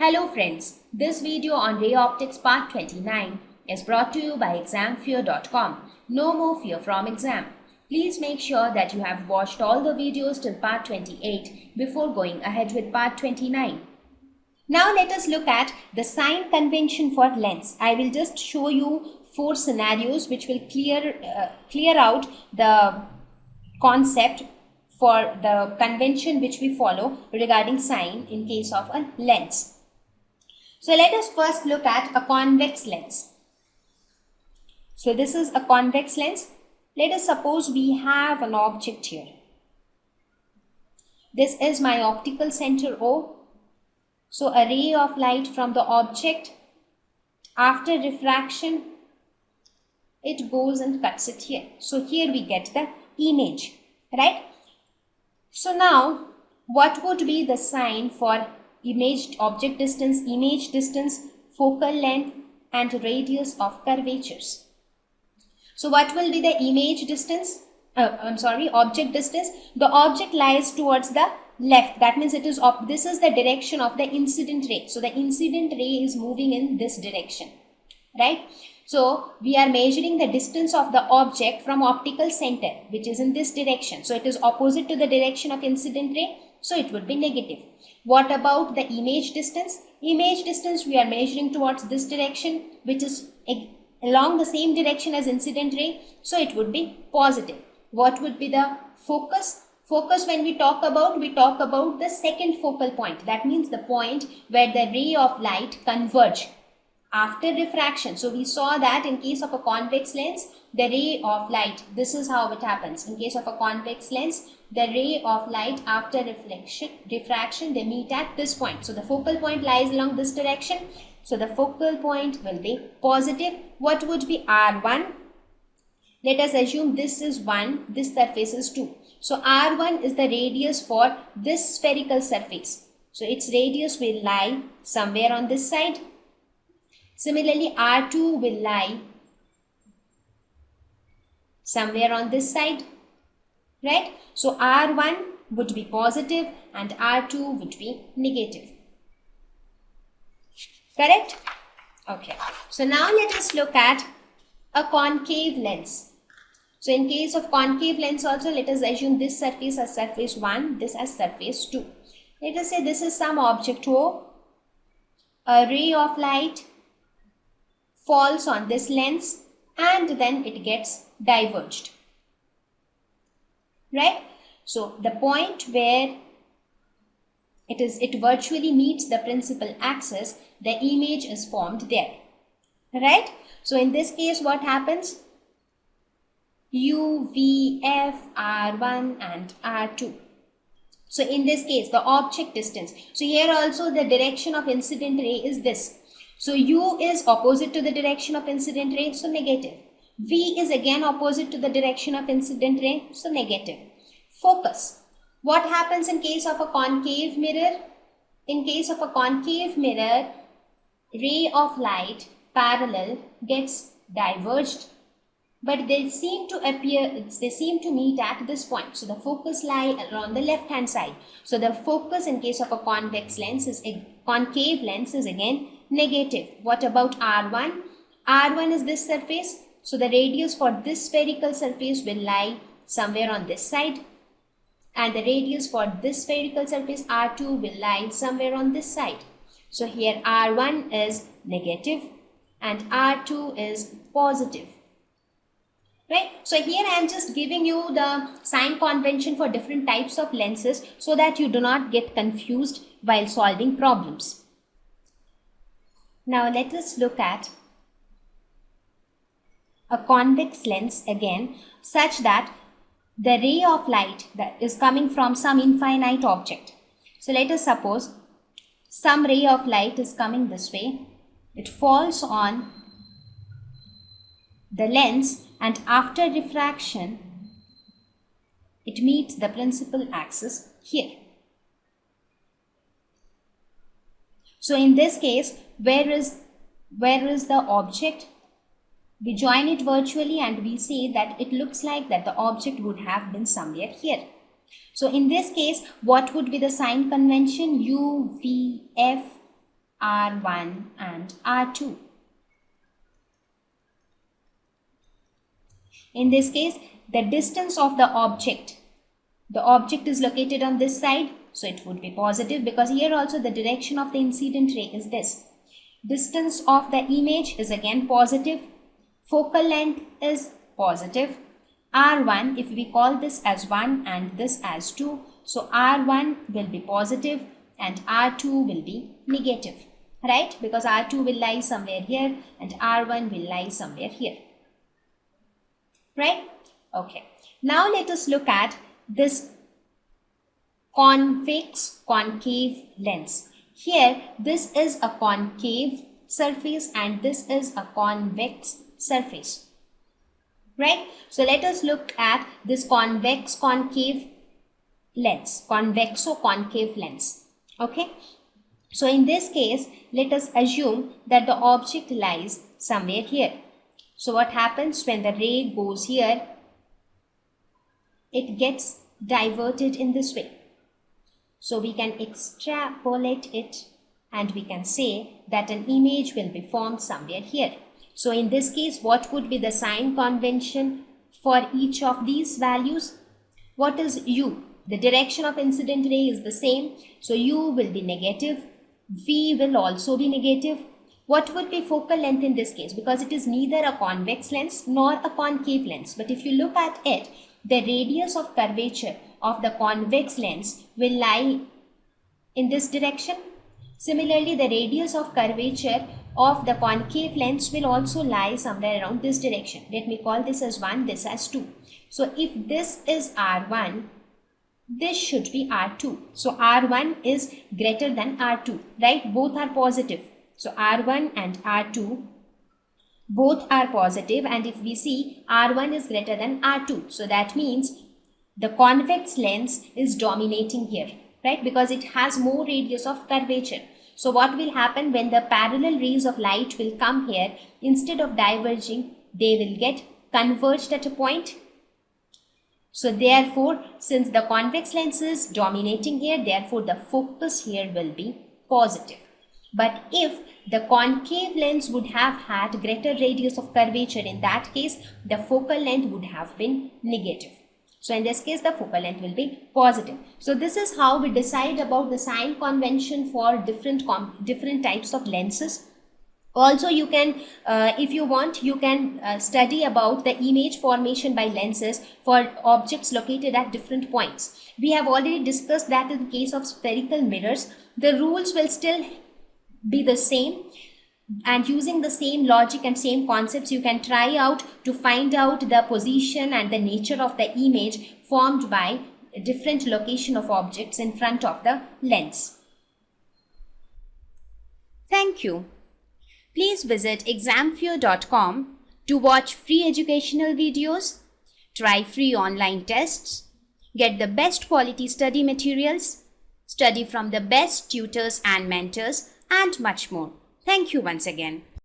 Hello friends, this video on ray optics part 29 is brought to you by examfear.com. No more fear from exam. Please make sure that you have watched all the videos till part 28 before going ahead with part 29. Now let us look at the sign convention for lens. I will just show you 4 scenarios which will clear out the concept for the convention which we follow regarding sign in case of a lens. So let us first look at a convex lens. So this is a convex lens. Let us suppose we have an object here. This is my optical center O. So a ray of light from the object, after refraction, it goes and cuts it here. So here we get the image, right? So now what would be the sign for image, object distance, image distance, focal length and radius of curvatures? So what will be the image distance? Object distance. The object lies towards the left. That means this is the direction of the incident ray. So the incident ray is moving in this direction, right? So we are measuring the distance of the object from optical center, which is in this direction. So it is opposite to the direction of incident ray. So it would be negative. What about the image distance? Image distance we are measuring towards this direction, which is along the same direction as incident ray. So it would be positive. What would be the focus? Focus, when we talk about the second focal point. That means the point where the ray of light converge after refraction. So we saw that in case of a convex lens, the ray of light, this is how it happens. In case of a convex lens, the ray of light after refraction, they meet at this point. So the focal point lies along this direction. So the focal point will be positive. What would be R1? Let us assume this is 1, this surface is 2. So R1 is the radius for this spherical surface. So its radius will lie somewhere on this side. Similarly, R2 will lie somewhere on this side, right? So R1 would be positive and R2 would be negative. Correct? Okay. So now let us look at a concave lens. So in case of concave lens also, let us assume this surface as surface 1, this as surface 2. Let us say this is some object O. A ray of light falls on this lens and then it gets diverged, right? So the point where it virtually meets the principal axis, the image is formed there, right? So in this case, what happens? U, V, F, R1 and R2. So in this case, the object distance. So here also the direction of incident ray is this. So U is opposite to the direction of incident ray, so negative. V is again opposite to the direction of incident ray, so negative. Focus. What happens in case of a concave mirror? In case of a concave mirror, ray of light parallel gets diverged, but they seem to meet at this point. So the focus lie on the left hand side. So the focus in case of a convex lens is concave lens is again negative. What about R1? R1 is this surface. So the radius for this spherical surface will lie somewhere on this side. And the radius for this spherical surface R2 will lie somewhere on this side. So here R1 is negative and R2 is positive. Right? So here I am just giving you the sign convention for different types of lenses so that you do not get confused while solving problems. Now let us look at a convex lens again, such that the ray of light that is coming from some infinite object. So let us suppose some ray of light is coming this way. It falls on the lens and after refraction, it meets the principal axis here. So in this case, where is the object? We join it virtually and we see that it looks like that the object would have been somewhere here. So in this case, what would be the sign convention? U, V, F, R1 and R2. In this case, the distance of the object is located on this side, so it would be positive, because here also the direction of the incident ray is this. Distance of the image is again positive. Focal length is positive. R1, if we call this as 1 and this as 2, so R1 will be positive and R2 will be negative, right? Because R2 will lie somewhere here and R1 will lie somewhere here, right? Okay, now let us look at this convex concave lens. Here, this is a concave surface and this is a convex surface, right? So let us look at this convex concave lens, convexo concave lens. Okay, so in this case, let us assume that the object lies somewhere here. So what happens when the ray goes here? It gets diverted in this way. So we can extrapolate it and we can say that an image will be formed somewhere here. So in this case, what would be the sign convention for each of these values? What is U? The direction of incident ray is the same. So U will be negative. V will also be negative. What would be focal length in this case? Because it is neither a convex lens nor a concave lens. But if you look at it, the radius of curvature of the convex lens will lie in this direction. Similarly, the radius of curvature of the concave lens will also lie somewhere around this direction. Let me call this as 1, this as 2. So if this is R1, this should be R2. So R1 is greater than R2, right? Both are positive. So R1 and R2 both are positive, and if we see R1 is greater than R2, so that means the convex lens is dominating here, right? Because it has more radius of curvature. So what will happen when the parallel rays of light will come here, instead of diverging, they will get converged at a point. So therefore, since the convex lens is dominating here, therefore the focus here will be positive. But if the concave lens would have had greater radius of curvature, in that case, the focal length would have been negative. So in this case, the focal length will be positive. So this is how we decide about the sign convention for different types of lenses. Also, you can, if you want, you can study about the image formation by lenses for objects located at different points. We have already discussed that in the case of spherical mirrors, the rules will still be the same, and using the same logic and same concepts, you can try out to find out the position and the nature of the image formed by a different location of objects in front of the lens. Thank you. Please visit examfear.com to watch free educational videos, try free online tests, get the best quality study materials, study from the best tutors and mentors, and much more. Thank you once again.